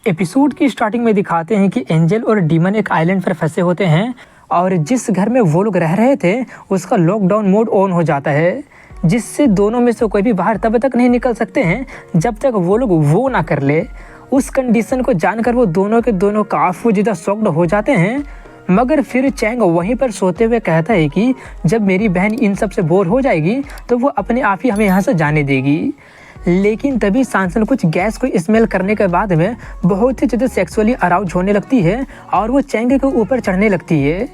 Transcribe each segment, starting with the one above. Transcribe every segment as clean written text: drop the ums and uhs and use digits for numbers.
Episode की starting में दिखाते हैं कि एंजल और डीमन एक आइलैंड पर फंसे होते हैं और जिस घर में वो लोग रह रहे थे उसका लॉकडाउन मोड ऑन हो जाता है, जिससे दोनों में से कोई भी बाहर तब तक नहीं निकल सकते हैं जब तक वो लोग वो ना कर ले। उस कंडीशन को जानकर वो दोनों के दोनों काफ़ी ज़्यादा शॉक्ड हो जाते हैं। मगर फिर चैंग वहीं पर सोते हुए कहता है कि जब मेरी बहन इन सब से बोर हो जाएगी तो वो अपने आप ही हमें यहाँ से जाने देगी। लेकिन तभी सांसन कुछ गैस को स्मेल करने के बाद में बहुत ही ज़्यादा सेक्सुअली अराउज होने लगती है और वो चैंग के ऊपर चढ़ने लगती है,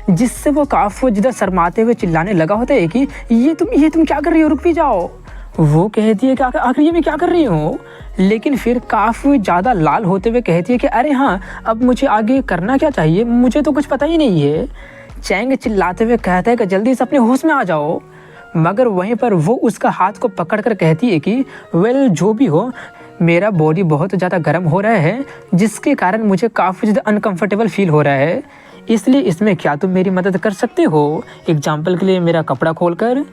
जिससे वो काफ़ी ज़्यादा शर्माते हुए चिल्लाने लगा होता है कि ये तुम क्या कर रही हो, रुक भी जाओ। वो कहती है कि आखिर ये मैं क्या कर रही हूँ, लेकिन फिर काफ़ी ज़्यादा लाल होते हुए कहती है कि अरे हाँ, अब मुझे आगे करना क्या चाहिए, मुझे तो कुछ पता ही नहीं है। चैंग चिल्लाते हुए कहता है कि जल्दी से अपने होश में आ जाओ। मगर वहीं पर वो उसका हाथ को पकड़कर कहती है कि वेल जो भी हो, मेरा बॉडी बहुत ज़्यादा गर्म हो रहा है जिसके कारण मुझे काफ़ी ज़्यादा अनकंफर्टेबल फील हो रहा है, इसलिए इसमें क्या तुम मेरी मदद कर सकते हो, एग्जाम्पल के लिए मेरा कपड़ा खोलकर।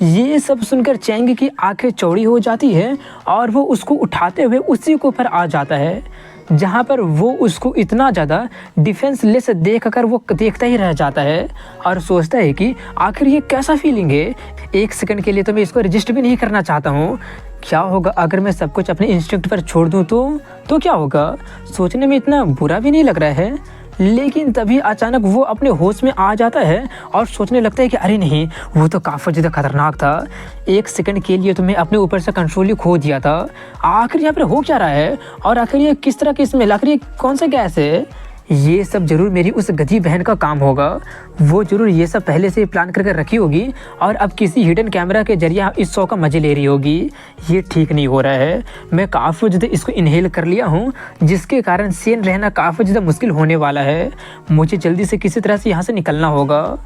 ये सब सुनकर चैंग की आंखें चौड़ी हो जाती है और वो उसको उठाते हुए उसी के ऊपर आ जाता है, जहाँ पर वो उसको इतना ज़्यादा डिफेंसलेस देखकर वो देखता ही रह जाता है और सोचता है कि आखिर ये कैसा फीलिंग है। एक सेकंड के लिए तो मैं इसको रजिस्ट भी नहीं करना चाहता हूँ। क्या होगा अगर मैं सब कुछ अपने इंस्टिंक्ट पर छोड़ दूँ तो क्या होगा। सोचने में इतना बुरा भी नहीं लग रहा है, लेकिन तभी अचानक वो अपने होश में आ जाता है और सोचने लगता है कि अरे नहीं, वो तो काफ़ी ज़्यादा खतरनाक था। एक सेकंड के लिए तो मैं अपने ऊपर से कंट्रोल ही खो दिया था। आखिर यहाँ पर हो क्या रहा है और आखिर ये किस तरह की स्मेल, आखिर ये कौन सा गैस है। ये सब जरूर मेरी उस गधी बहन का काम होगा। वो जरूर ये सब पहले से ही प्लान करके रखी होगी और अब किसी हिडन कैमरा के जरिए इस शो का मजे ले रही होगी। ये ठीक नहीं हो रहा है। मैं काफ़ी ज़्यादा इसको इनहेल कर लिया हूँ, जिसके कारण सेन रहना काफ़ी ज़्यादा मुश्किल होने वाला है। मुझे जल्दी से किसी तरह से यहाँ से निकलना होगा।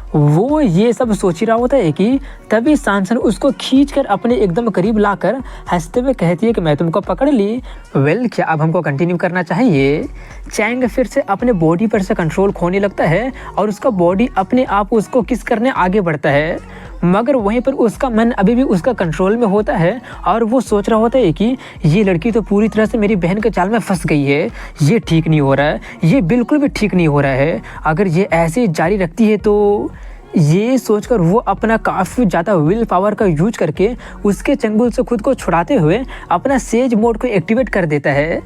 वो ये सब सोच रहा होता है कि तभी सांसन उसको खींचकर अपने एकदम करीब लाकर हंसते हुए कहती है कि मैं तुमको पकड़ ली। वेल क्या अब हमको कंटिन्यू करना चाहिए। चैंग फिर से अपने बॉडी पर से कंट्रोल खोने लगता है और उसका बॉडी अपने आप उसको किस करने आगे बढ़ता है, मगर वहीं पर उसका मन अभी भी उसका कंट्रोल में होता है और वो सोच रहा होता है कि ये लड़की तो पूरी तरह से मेरी बहन के जाल में फंस गई है। ये ठीक नहीं हो रहा है, ये बिल्कुल भी ठीक नहीं हो रहा है। अगर ये ऐसे जारी रखती है तो ये सोचकर वो अपना काफ़ी ज़्यादा विल पावर का यूज करके उसके चंगुल से खुद को छुड़ाते हुए अपना सेज मोड को एक्टिवेट कर देता है।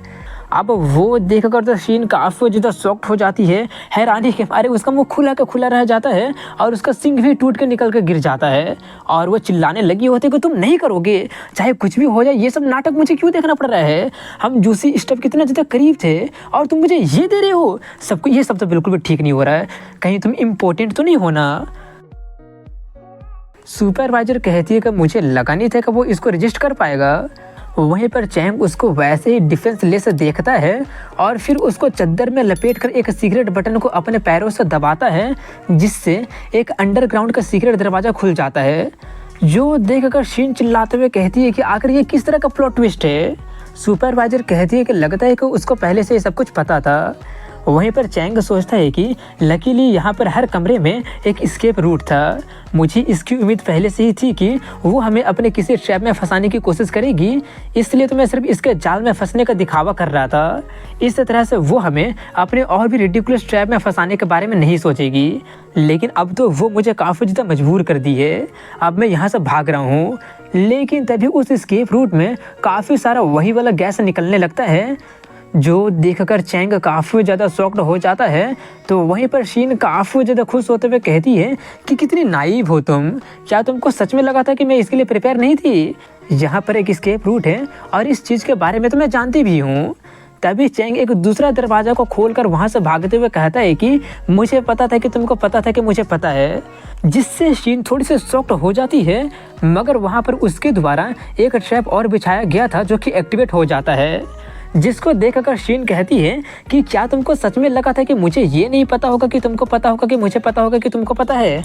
अब वो देखकर तो शीन काफ़ी ज़्यादा शॉक्ड हो जाती है। हैरानी के मारे उसका मुंह खुला का खुला रह जाता है और उसका सिंग भी टूट के निकल कर गिर जाता है और वो चिल्लाने लगी होती है कि तुम नहीं करोगे, चाहे कुछ भी हो जाए, ये सब नाटक मुझे क्यों देखना पड़ रहा है। हम जूसी स्टफ कितना ज़्यादा करीब थे और तुम मुझे ये दे रहे हो सबको। ये सब तो बिल्कुल भी ठीक नहीं हो रहा है, कहीं तुम इम्पोर्टेंट तो नहीं होना। सुपरवाइजर कहती है कि मुझे लगा नहीं था कि वो इसको रजिस्ट कर पाएगा। वहीं पर चैंग उसको वैसे ही डिफेंसलेस देखता है और फिर उसको चद्दर में लपेटकर एक सीक्रेट बटन को अपने पैरों से दबाता है, जिससे एक अंडरग्राउंड का सीक्रेट दरवाज़ा खुल जाता है। जो देखकर शीन चिल्लाते हुए कहती है कि आखिर ये किस तरह का प्लॉट ट्विस्ट है। सुपरवाइजर कहती है कि लगता है कि उसको पहले से ये सब कुछ पता था। वहीं पर चैंग सोचता है कि लकीली यहाँ पर हर कमरे में एक एस्केप रूट था। मुझे इसकी उम्मीद पहले से ही थी कि वो हमें अपने किसी ट्रैप में फंसाने की कोशिश करेगी, इसलिए तो मैं सिर्फ इसके जाल में फंसने का दिखावा कर रहा था। इस तरह से वो हमें अपने और भी रिडिकुलस ट्रैप में फंसाने के बारे में नहीं सोचेगी। लेकिन अब तो वो मुझे काफ़ी ज़्यादा मजबूर कर दी है। अब मैं यहाँ से भाग रहा हूँ। लेकिन तभी उस एस्केप रूट में काफ़ी सारा वही वाला गैस निकलने लगता है, जो देखकर चैंग काफ़ी ज़्यादा शॉक्ड हो जाता है। तो वहीं पर शीन काफ़ी ज़्यादा खुश होते हुए कहती है कि कितनी नाइव हो तुम, क्या तुमको सच में लगा था कि मैं इसके लिए प्रिपेयर नहीं थी। यहाँ पर एक एस्केप रूट है और इस चीज़ के बारे में तो मैं जानती भी हूँ। तभी चैंग एक दूसरा दरवाज़ा को खोलकर वहाँ से भागते हुए कहता है कि मुझे पता था कि तुमको पता था कि मुझे पता है, जिससे शीन थोड़ी सी शॉक्ड हो जाती है। मगर वहाँ पर उसके द्वारा एक ट्रैप और बिछाया गया था जो कि एक्टिवेट हो जाता है, जिसको देखकर शीन कहती है कि क्या तुमको सच में लगा था कि मुझे ये नहीं पता होगा कि तुमको पता होगा कि मुझे पता होगा कि तुमको पता है।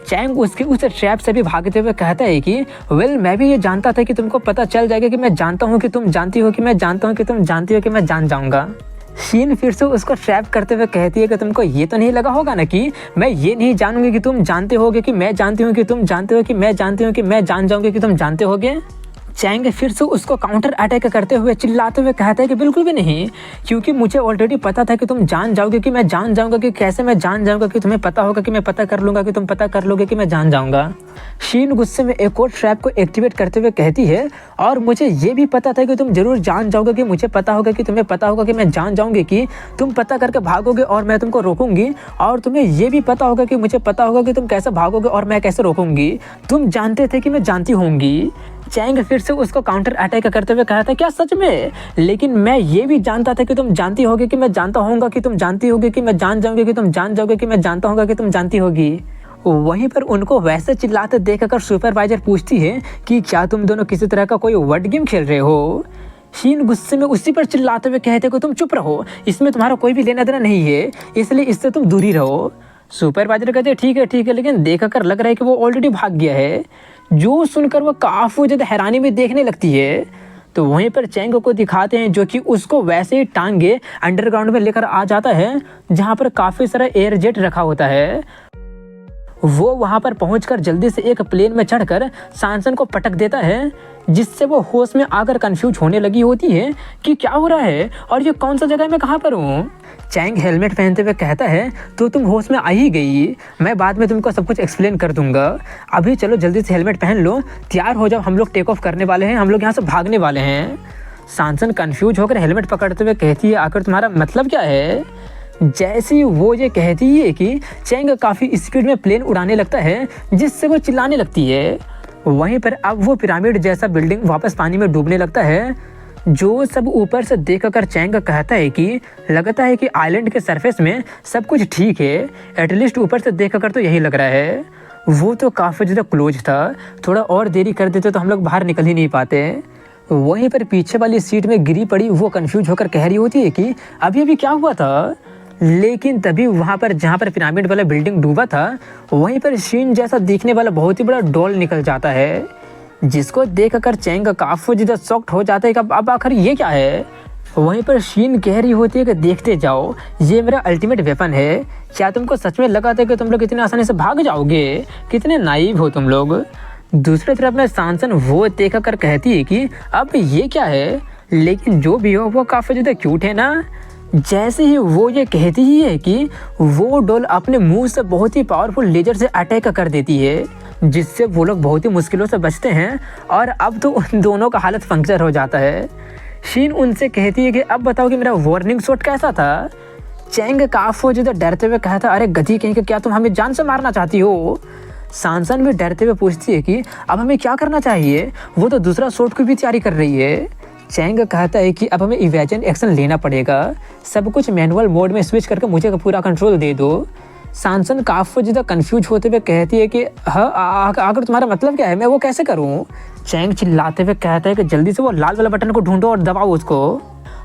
चैंग उसके उस ट्रैप से भी भागते हुए कहता है कि वेल मैं भी ये जानता था कि तुमको पता चल जाएगा कि मैं जानता हूँ कि तुम जानती हो कि मैं जानता हूँ कि तुम जानती हो कि मैं जान जाऊँगा। शीन फिर से उसको ट्रैप करते हुए कहती है कि तुमको ये तो नहीं लगा होगा ना कि मैं ये नहीं जानूंगी कि तुम जानते होगे कि मैं जानती हूँ कि तुम जानते हो कि मैं जानती हूँ कि मैं जान जाऊँगी कि तुम जानते होगे। चैंग फिर से उसको काउंटर अटैक करते हुए चिल्लाते हुए कहता है कि बिल्कुल भी नहीं, क्योंकि मुझे ऑलरेडी पता था कि तुम जान जाओगे, कि मैं जान जाऊंगा, कि कैसे मैं जान जाऊंगा, कि तुम्हें पता होगा कि मैं पता कर लूंगा, कि तुम पता कर लोगे कि मैं जान जाऊंगा। शीन गुस्से में एक और ट्रैप को एक्टिवेट करते हुए कहती है, और मुझे ये भी पता था कि तुम जरूर जान जाओगे, कि मुझे पता होगा कि तुम्हें पता होगा कि मैं जान जाऊंगी, कि तुम पता करके भागोगे और मैं तुमको रोकूंगी, और तुम्हें ये भी पता होगा कि मुझे पता होगा कि तुम कैसे भागोगे और मैं कैसे रोकूंगी। तुम जानते थे कि मैं जानती होंगी। चैंग फिर से उसको काउंटर अटैक करते हुए कहा था, क्या सच में? लेकिन मैं ये भी जानता था कि तुम जानती होगी, कि मैं जानता होऊंगा, कि तुम जानती होगी, कि मैं जान जाऊंगी, कि तुम जान जाओगे, कि मैं जानता होगा कि तुम जानती होगी। वहीं पर उनको वैसे चिल्लाते देखकर सुपरवाइजर पूछती है कि क्या तुम दोनों किसी तरह का कोई वर्ड गेम खेल रहे हो? शीन गुस्से में उसी पर चिल्लाते हुए कहते कि तुम चुप रहो, इसमें तुम्हारा कोई भी लेना देना नहीं है, इसलिए इससे तुम दूरी रहो। सुपरवाइजर कहते ठीक है, लेकिन देखकर लग रहा है कि वो ऑलरेडी भाग गया है। जो सुनकर वो काफ़ी ज़्यादा हैरानी में देखने लगती है। तो वहीं पर चैंग को दिखाते हैं, जो कि उसको वैसे ही टांगे अंडरग्राउंड में लेकर आ जाता है, जहाँ पर काफ़ी सारा एयर जेट रखा होता है। वो वहाँ पर पहुंचकर जल्दी से एक प्लेन में चढ़कर सांसन को पटक देता है, जिससे वो होश में आकर कंफ्यूज होने लगी होती है कि क्या हो रहा है और ये कौन सा जगह मैं कहाँ पर हूँ। चैंग हेलमेट पहनते हुए कहता है, तो तुम होश में आ ही गई, मैं बाद में तुमको सब कुछ एक्सप्लेन कर दूंगा। अभी चलो जल्दी से हेलमेट पहन लो, तैयार हो जाओ, हम लोग टेक ऑफ करने वाले हैं, हम लोग यहाँ से भागने वाले हैं। सांसन कंफ्यूज होकर हेलमेट पकड़ते हुए कहती है, आखिर तुम्हारा मतलब क्या है? जैसे ही वो ये कहती है कि चैंग काफ़ी स्पीड में प्लेन उड़ाने लगता है, जिससे वो चिल्लाने लगती है। वहीं पर अब वो पिरामिड जैसा बिल्डिंग वापस पानी में डूबने लगता है। जो सब ऊपर से देखकर चैंग कहता है कि लगता है कि आइलैंड के सरफेस में सब कुछ ठीक है, एटलीस्ट ऊपर से देखकर तो यही लग रहा है। वो तो काफ़ी ज़्यादा क्लोज था, थोड़ा और देरी कर देते तो हम लोग बाहर निकल ही नहीं पाते। वहीं पर पीछे वाली सीट में गिरी पड़ी वो कंफ्यूज होकर कह रही होती है कि अभी अभी क्या हुआ था। लेकिन तभी वहाँ पर जहाँ पर पिरामिड वाला बिल्डिंग डूबा था, वहीं पर शीन जैसा दिखने वाला बहुत ही बड़ा डॉल निकल जाता है, जिसको देखकर चैंग काफ़ी ज़्यादा शॉक्ड हो जाता है कि अब आखिर ये क्या है। वहीं पर शीन कह रही होती है कि देखते जाओ, ये मेरा अल्टीमेट वेपन है। क्या तुमको सच में लगा था कि तुम लोग इतने आसानी से भाग जाओगे? कितने नाइव हो तुम लोग। दूसरी तरफ में सांसन वो देखकर कहती है कि अब ये क्या है, लेकिन जो भी हो वो काफ़ी ज़्यादा क्यूट है ना। जैसे ही वो ये कहती ही है कि वो डॉल अपने मुंह से बहुत ही पावरफुल लेजर से अटैक कर देती है, जिससे वो लोग बहुत ही मुश्किलों से बचते हैं, और अब तो उन दोनों का हालत पंक्चर हो जाता है। शीन उनसे कहती है कि अब बताओ कि मेरा वार्निंग शॉट कैसा था। चैंग काफ़ी ज़्यादा डरते हुए कहता, अरे गधी कहीं कि क्या तुम हमें जान से मारना चाहती हो? सांसन भी डरते हुए पूछती है कि अब हमें क्या करना चाहिए, वो तो दूसरा शॉट की भी तैयारी कर रही है। चैंग कहता है कि अब हमें इवेजन एक्शन लेना पड़ेगा, सब कुछ मैनुअल मोड में स्विच करके मुझे पूरा कंट्रोल दे दो। सांसन काफ़ी ज़्यादा कंफ्यूज होते हुए कहती है कि हाँ अगर तुम्हारा मतलब क्या है, मैं वो कैसे करूँ? चैंग चिल्लाते हुए कहता है कि जल्दी से वो लाल वाला बटन को ढूंढो और दबाओ उसको।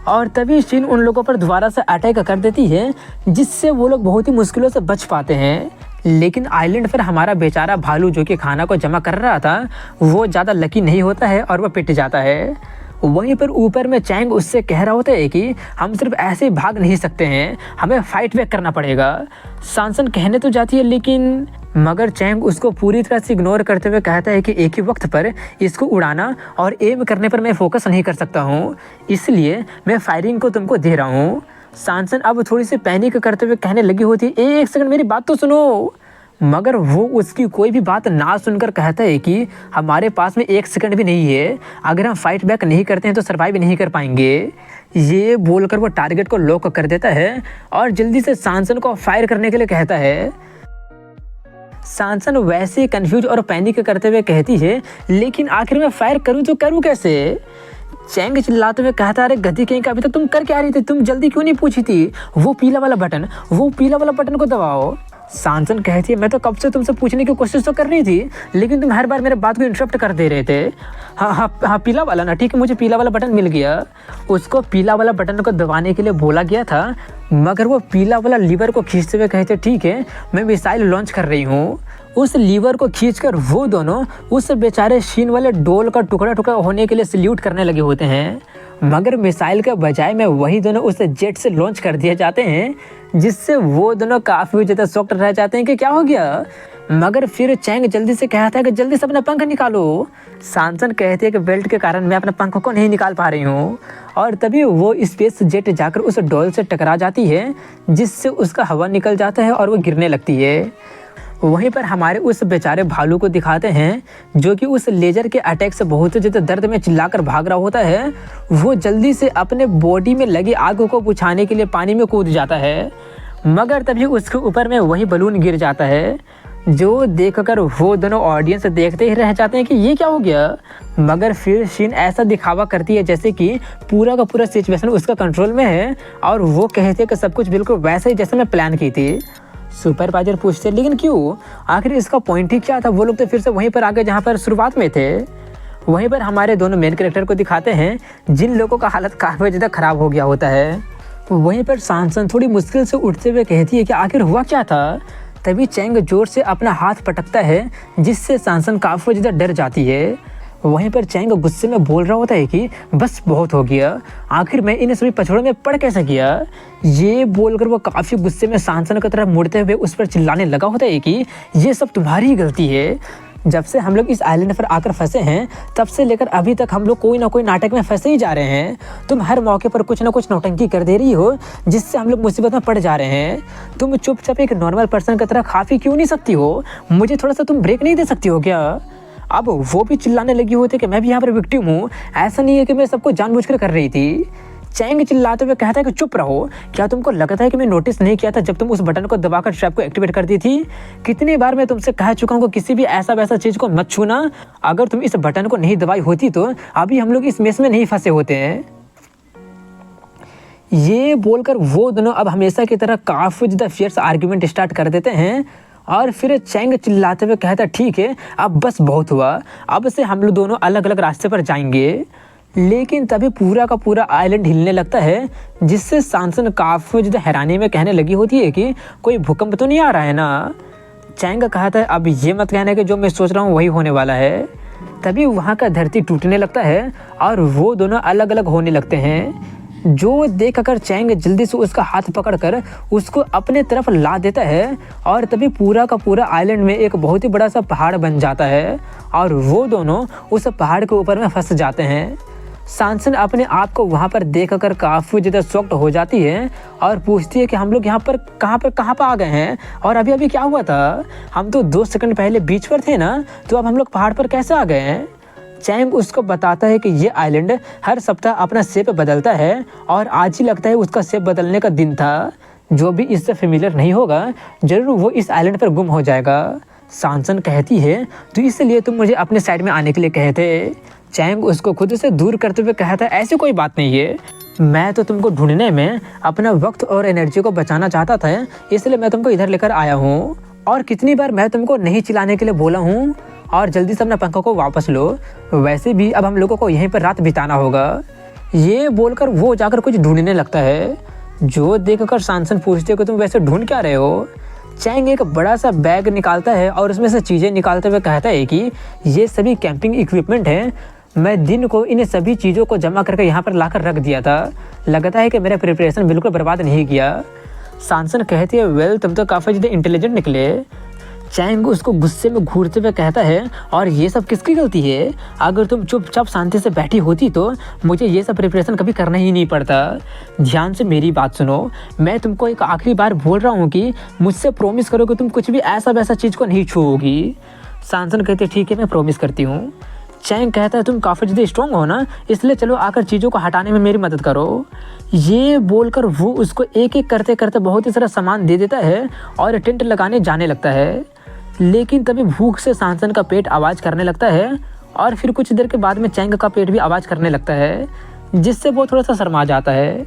और तभी शीन उन लोगों पर दोबारा से अटैक कर देती है, जिससे वो लोग बहुत ही मुश्किलों से बच पाते हैं। लेकिन आइलैंड पर हमारा बेचारा भालू जो कि खाना को जमा कर रहा था, वो ज़्यादा लकी नहीं होता है और वह पिट जाता है। वहीं पर ऊपर में चैंग उससे कह रहा होता है कि हम सिर्फ ऐसे ही भाग नहीं सकते हैं, हमें फाइट बैक करना पड़ेगा। सांसन कहने तो जाती है, लेकिन मगर चैंग उसको पूरी तरह से इग्नोर करते हुए कहता है कि एक ही वक्त पर इसको उड़ाना और एम करने पर मैं फोकस नहीं कर सकता हूँ, इसलिए मैं फायरिंग को तुमको दे रहा हूँ। सांसन अब थोड़ी सी पैनिक करते हुए कहने लगी होती है, एक सेकंड मेरी बात तो सुनो। मगर वो उसकी कोई भी बात ना सुनकर कहता है कि हमारे पास में एक सेकंड भी नहीं है, अगर हम फाइट बैक नहीं करते हैं तो सर्वाइव नहीं कर पाएंगे। ये बोलकर वो टारगेट को लॉक कर देता है और जल्दी से सांसन को फायर करने के लिए कहता है। सांसन वैसे कंफ्यूज और पैनिक करते हुए कहती है, लेकिन आखिर मैं फायर करूं तो करूं कैसे? चैंग चिल्लाते हुए कहता, अरे गधी कहीं का, अभी तक तुम कर क्या रही थी? तुम जल्दी क्यों नहीं पूछी थी? वो पीला वाला बटन को दबाओ। सांसन कहती है, मैं तो कब से तुमसे पूछने की कोशिश तो कर रही थी, लेकिन तुम हर बार मेरे बात को इंटरप्ट कर दे रहे थे। हाँ पीला वाला ना, ठीक है, मुझे पीला वाला बटन मिल गया। उसको पीला वाला बटन को दबाने के लिए बोला गया था, मगर वो पीला वाला लीवर को खींचते हुए कहते, ठीक है मैं मिसाइल लॉन्च कर रही हूँ। उस लीवर को खींचकर वो दोनों उस बेचारे शीन वाले डोल का टुकड़ा टुकड़ा होने के लिए सल्यूट करने लगे होते हैं, मगर मिसाइल के बजाय में वही दोनों उस जेट से लॉन्च कर दिए जाते हैं, जिससे वो दोनों काफ़ी ज़्यादा शॉक्ड रह जाते हैं कि क्या हो गया। मगर फिर चैंग जल्दी से कहता है कि जल्दी से अपना पंख निकालो। सांसन कहती है कि बेल्ट के कारण मैं अपना पंख को नहीं निकाल पा रही हूँ। और तभी वो स्पेस जेट जाकर उस डॉल से टकरा जाती है, जिससे उसका हवा निकल जाता है और वो गिरने लगती है। वहीं पर हमारे उस बेचारे भालू को दिखाते हैं, जो कि उस लेजर के अटैक से बहुत ज़्यादा दर्द में चिल्लाकर भाग रहा होता है। वो जल्दी से अपने बॉडी में लगी आग को बुझाने के लिए पानी में कूद जाता है, मगर तभी उसके ऊपर में वही बलून गिर जाता है, जो देखकर वो दोनों ऑडियंस देखते ही रह जाते हैं कि ये क्या हो गया। मगर फिर शीन ऐसा दिखावा करती है जैसे कि पूरा का पूरा सिचुएशन उसका कंट्रोल में है, और वो कहते हैं कि सब कुछ बिल्कुल वैसे ही जैसे मैं प्लान की थी। सुपरवाइजर पूछते लेकिन क्यों, आखिर इसका पॉइंट ही क्या था। वो लोग तो फिर से वहीं पर आ गए जहाँ पर शुरुआत में थे। वहीं पर हमारे दोनों मेन कैरेक्टर को दिखाते हैं, जिन लोगों का हालत काफ़ी ज़्यादा ख़राब हो गया होता है। वहीं पर सांसन थोड़ी मुश्किल से उठते हुए कहती है कि आखिर हुआ क्या था। तभी चैंग जोर से अपना हाथ पटकता है, जिससे सांसन काफ़ी ज़्यादा डर जाती है। वहीं पर चैंग गुस्से में बोल रहा होता है कि बस बहुत हो गया, आखिर मैं इन सभी पछड़ों में पड़ कैसे गया। ये बोलकर वो काफ़ी गुस्से में सांसन की तरफ मुड़ते हुए उस पर चिल्लाने लगा होता है कि ये सब तुम्हारी ही गलती है। जब से हम लोग इस आइलैंड पर आकर फंसे हैं, तब से लेकर अभी तक हम लोग कोई ना कोई नाटक में फंसे ही जा रहे हैं। तुम हर मौके पर कुछ ना कुछ नौटंकी कर दे रही हो, जिससे हम लोग मुसीबत में पड़ जा रहे हैं। तुम चुपचाप एक नॉर्मल पर्सन की तरह खा पी क्यों नहीं सकती हो। मुझे थोड़ा सा तुम ब्रेक नहीं दे सकती हो क्या। अब वो भी चिल्लाने लगी होती है कि मैं भी यहाँ पर विक्टिम हूँ, ऐसा नहीं है कि मैं सबको जानबूझकर कर रही थी। चैंग चिल्लाते हुए कहता है कि चुप रहो, क्या तुमको लगता है कि मैं नोटिस नहीं किया था जब तुम उस बटन को दबाकर ट्रैप को एक्टिवेट कर दी थी। कितनी बार मैं तुमसे कह चुका हूँ कि किसी भी ऐसा वैसा चीज़ को मत छूना। अगर तुम इस बटन को नहीं दबाई होती तो अभी हम लोग इस मेस में नहीं फंसे होते हैं। ये बोलकर वो दोनों अब हमेशा की तरह काफ़ी ज़्यादा फियर्स आर्ग्यूमेंट स्टार्ट कर देते हैं। और फिर चैंग चिल्लाते हुए कहता है ठीक है, अब बस बहुत हुआ, अब से हम लोग दोनों अलग अलग रास्ते पर जाएंगे। लेकिन तभी पूरा का पूरा आइलैंड हिलने लगता है, जिससे सांसन काफ़ी ज़्यादा हैरानी में कहने लगी होती है कि कोई भूकंप तो नहीं आ रहा है ना। चैंग कहता है अब ये मत कहना कि जो मैं सोच रहा हूँ वही होने वाला है। तभी वहाँ का धरती टूटने लगता है और वो दोनों अलग अलग होने लगते हैं, जो देखकर चैंग जल्दी से उसका हाथ पकड़कर उसको अपने तरफ ला देता है। और तभी पूरा का पूरा आइलैंड में एक बहुत ही बड़ा सा पहाड़ बन जाता है और वो दोनों उस पहाड़ के ऊपर में फंस जाते हैं। सांसन अपने आप को वहाँ पर देखकर काफ़ी ज़्यादा शॉक्ड हो जाती है और पूछती है कि हम लोग यहाँ पर कहाँ पर आ गए हैं, और अभी अभी क्या हुआ था। हम तो 2 सेकंड पहले बीच पर थे ना, तो अब हम लोग पहाड़ पर कैसे आ गए हैं। चैंग उसको बताता है कि ये आइलैंड हर सप्ताह अपना शेप बदलता है और आज ही लगता है उसका शेप बदलने का दिन था। जो भी इससे फेमिलियर नहीं होगा जरूर वो इस आइलैंड पर गुम हो जाएगा। सांसन कहती है तो इसलिए तुम मुझे अपने साइड में आने के लिए कहे थे। चैंग उसको खुद से दूर करते हुए कहता है ऐसी कोई बात नहीं है, मैं तो तुमको ढूंढने में अपना वक्त और एनर्जी को बचाना चाहता था, इसलिए मैं तुमको इधर लेकर आया हूँ। और कितनी बार मैं तुमको नहीं चिल्लाने के लिए बोला हूँ, और जल्दी से अपना पंखों को वापस लो, वैसे भी अब हम लोगों को यहीं पर रात बिताना होगा। ये बोलकर वो जाकर कुछ ढूंढने लगता है, जो देखकर सांसन पूछते कि तुम वैसे ढूंढ क्या रहे हो। चैंग एक बड़ा सा बैग निकालता है और उसमें से चीज़ें निकालते हुए कहता है कि ये सभी कैंपिंग इक्विपमेंट हैं, मैं दिन को इन सभी चीज़ों को जमा करके यहाँ पर लाकर रख दिया था, लगता है कि मेरा प्रिपरेशन बिल्कुल बर्बाद नहीं किया। सांसन कहती है वेल तुम तो काफ़ी ज़्यादा इंटेलिजेंट निकले। चैंग उसको गुस्से में घूरते हुए कहता है और ये सब किसकी गलती है, अगर तुम चुपचाप शांति से बैठी होती तो मुझे ये सब प्रिपरेशन कभी करना ही नहीं पड़ता। ध्यान से मेरी बात सुनो, मैं तुमको एक आखिरी बार बोल रहा हूँ कि मुझसे प्रॉमिस करो कि तुम कुछ भी ऐसा वैसा चीज़ को नहीं छूओगी। सांसन कहते ठीक है मैं प्रॉमिस करती हूँ। चैंग कहता है तुम काफ़ी ज़्यादा स्ट्रॉन्ग हो ना, इसलिए चलो आकर चीज़ों को हटाने में मेरी मदद करो। ये बोलकर वो उसको एक एक करते करते बहुत ही सारा सामान दे देता है और टेंट लगाने जाने लगता है। लेकिन तभी भूख से सांसन का पेट आवाज़ करने लगता है और फिर कुछ देर के बाद में चैंग का पेट भी आवाज़ करने लगता है, जिससे वो थोड़ा सा शर्मा जाता है।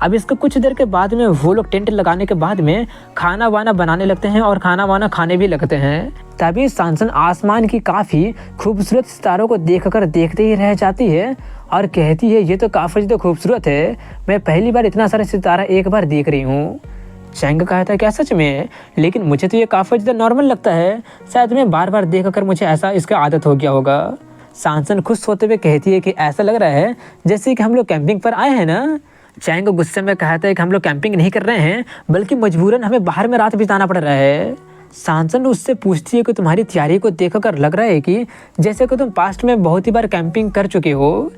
अब इसके कुछ देर के बाद में वो लोग टेंट लगाने के बाद में खाना वाना बनाने लगते हैं और खाना वाना खाने भी लगते हैं। तभी सांसन आसमान की काफ़ी खूबसूरत सितारों को देखकर देखते ही रह जाती है और कहती है ये तो काफ़ी ज़्यादा खूबसूरत है, मैं पहली बार इतना सारा सितारा एक बार देख रही हूँ। चैंग कहता है क्या सच में, लेकिन मुझे तो ये काफ़ी ज़्यादा नॉर्मल लगता है, शायद मैं बार बार देखकर मुझे ऐसा इसका आदत हो गया होगा। सांसन खुश होते हुए कहती है कि ऐसा लग रहा है जैसे कि हम लोग कैंपिंग पर आए हैं ना। चैंग गुस्से में कहता है कि हम लोग कैंपिंग नहीं कर रहे हैं, बल्कि मजबूरन हमें बाहर में रात बिताना पड़ रहा है। सांसन उससे पूछती है कि तुम्हारी तैयारी को देखकर लग रहा है कि जैसे कि तुम पास्ट में बहुत ही बार कैंपिंग कर चुके हो।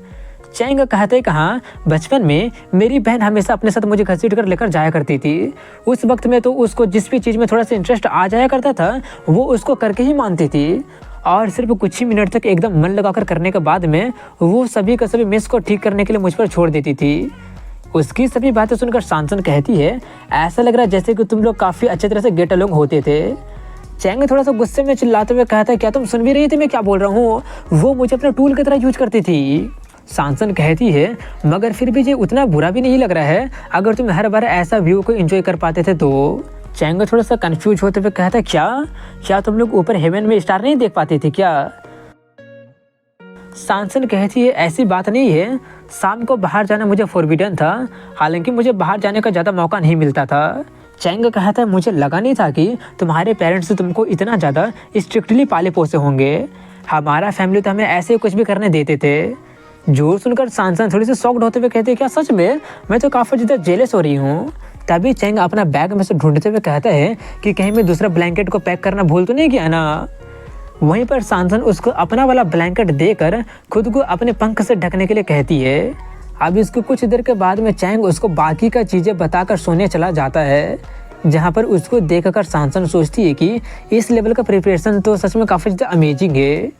चैंग कहते कहाँ, बचपन में मेरी बहन हमेशा अपने साथ मुझे घसीट कर लेकर जाया करती थी। उस वक्त में तो उसको जिस भी चीज़ में थोड़ा सा इंटरेस्ट आ जाया करता था वो उसको करके ही मानती थी, और सिर्फ कुछ ही मिनट तक एकदम मन लगाकर करने के बाद में वो सभी का सभी मिस को ठीक करने के लिए मुझ पर छोड़ देती थी। उसकी सभी बातें सुनकर सांसन कहती है, ऐसा लग रहा है जैसे कि तुम लोग काफ़ी अच्छे तरह से गेट अलोंग होते थे। चैंग थोड़ा सा गुस्से में चिल्लाते हुए कहता है, क्या तुम सुन भी रही थी मैं क्या बोल रहा हूँ? वो मुझे अपने टूल की तरह यूज करती थी। सांसन कहती है, मगर फिर भी ये उतना बुरा भी नहीं लग रहा है अगर तुम हर बार ऐसा व्यू को एंजॉय कर पाते थे तो। चैंग थोड़ा सा कंफ्यूज होते हुए कहता है, क्या तुम लोग ऊपर हेवन में स्टार नहीं देख पाते थे क्या? सांसन कहती है, ऐसी बात नहीं है, शाम को बाहर जाना मुझे फॉरबिडन था, हालांकि मुझे बाहर जाने का ज़्यादा मौका नहीं मिलता था। चैंग कहता है, मुझे लगा नहीं था कि तुम्हारे पेरेंट्स तुमको इतना ज़्यादा स्ट्रिक्टली पाले पोसे होंगे। हमारा फैमिली तो हमें ऐसे कुछ भी करने देते थे। जो सुनकर सांसन थोड़ी सी शॉक्ड होते हुए कहते हैं, क्या सच में? मैं तो काफ़ी ज़्यादा जेलस हो रही हूँ। तभी चैंग अपना बैग में से ढूंढते हुए कहता है कि कहीं मैं दूसरा ब्लैंकेट को पैक करना भूल तो नहीं किया ना। वहीं पर सांसन उसको अपना वाला ब्लैंकेट देकर खुद को अपने पंख से ढकने के लिए कहती है। अब इसको कुछ देर के बाद में चैंग उसको बाकी का चीज़ें बताकर सोने चला जाता है, जहाँ पर उसको देखकर सांसन सोचती है कि इस लेवल का प्रिपरेशन तो सच में काफ़ी ज़्यादा अमेजिंग है।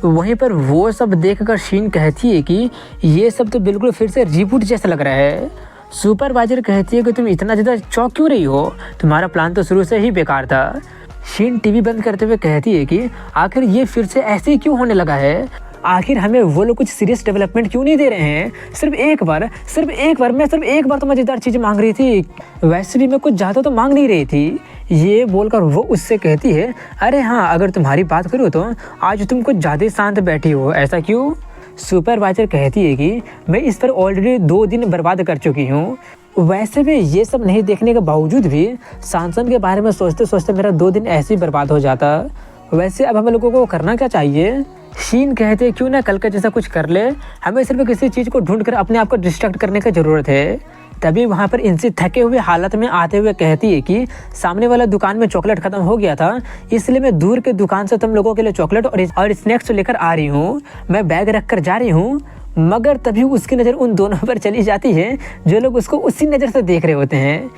वहीं पर वो सब देखकर शीन कहती है कि ये सब तो बिल्कुल फिर से रिबूट जैसा लग रहा है। सुपरवाइजर कहती है कि तुम इतना ज़्यादा चौंक क्यों रही हो, तुम्हारा प्लान तो शुरू से ही बेकार था। शीन टीवी बंद करते हुए कहती है कि आखिर ये फिर से ऐसे ही क्यों होने लगा है? आखिर हमें वो लोग कुछ सीरियस डेवलपमेंट क्यों नहीं दे रहे हैं? सिर्फ एक बार मैं सिर्फ एक बार तो मज़ेदार चीज़ मांग रही थी, वैसे भी मैं कुछ ज़्यादा तो मांग नहीं रही थी। ये बोलकर वो उससे कहती है, अरे हाँ, अगर तुम्हारी बात करूँ तो आज तुम कुछ ज़्यादा शांत बैठी हो, ऐसा क्यों? सुपरवाइजर कहती है कि मैं इस पर ऑलरेडी 2 दिन बर्बाद कर चुकी हूँ। वैसे भी ये सब नहीं देखने के बावजूद भी सांसन के बारे में सोचते सोचते मेरा 2 दिन ऐसे ही बर्बाद हो जाता। वैसे अब हम लोगों को करना क्या चाहिए? शीन कहते क्यों ना कल का जैसा कुछ कर ले, हमें सिर्फ किसी चीज़ को ढूंढ कर अपने आप को डिस्ट्रैक्ट करने की ज़रूरत है। तभी वहाँ पर इनसे थके हुए हालत में आते हुए कहती है कि सामने वाला दुकान में चॉकलेट ख़त्म हो गया था, इसलिए मैं दूर के दुकान से तुम लोगों के लिए चॉकलेट और स्नैक्स लेकर आ रही हूँ। मैं बैग रख कर जा रही हूँ, मगर तभी उसकी नज़र उन दोनों पर चली जाती है जो लोग उसको उसी नज़र से देख रहे होते हैं।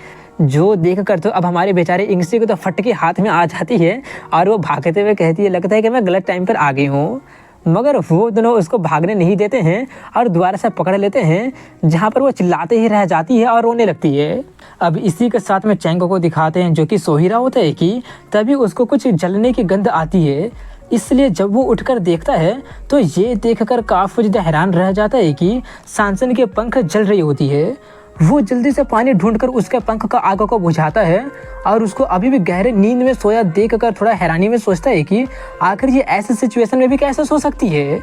जो देख कर तो अब हमारे बेचारे इंग्सी को तो फटके हाथ में आ जाती है और वो भागते हुए कहती है, लगता है कि मैं गलत टाइम पर आ गई हूँ। मगर वो दोनों उसको भागने नहीं देते हैं और दोबारा से पकड़ लेते हैं, जहाँ पर वो चिल्लाते ही रह जाती है और रोने लगती है। अब इसी के साथ में चैंग को दिखाते हैं जो कि सो ही रहा होता है कि तभी उसको कुछ जलने की गंध आती है। इसलिए जब वो उठकर देखता है तो ये देखकर काफ़ी ज़्यादा हैरान रह जाता है कि सांसन के पंख जल रही होती है। वो जल्दी से पानी ढूंढकर उसके पंख का आग को बुझाता है और उसको अभी भी गहरे नींद में सोया देखकर थोड़ा हैरानी में सोचता है कि आखिर ये ऐसे सिचुएशन में भी कैसे सो सकती है।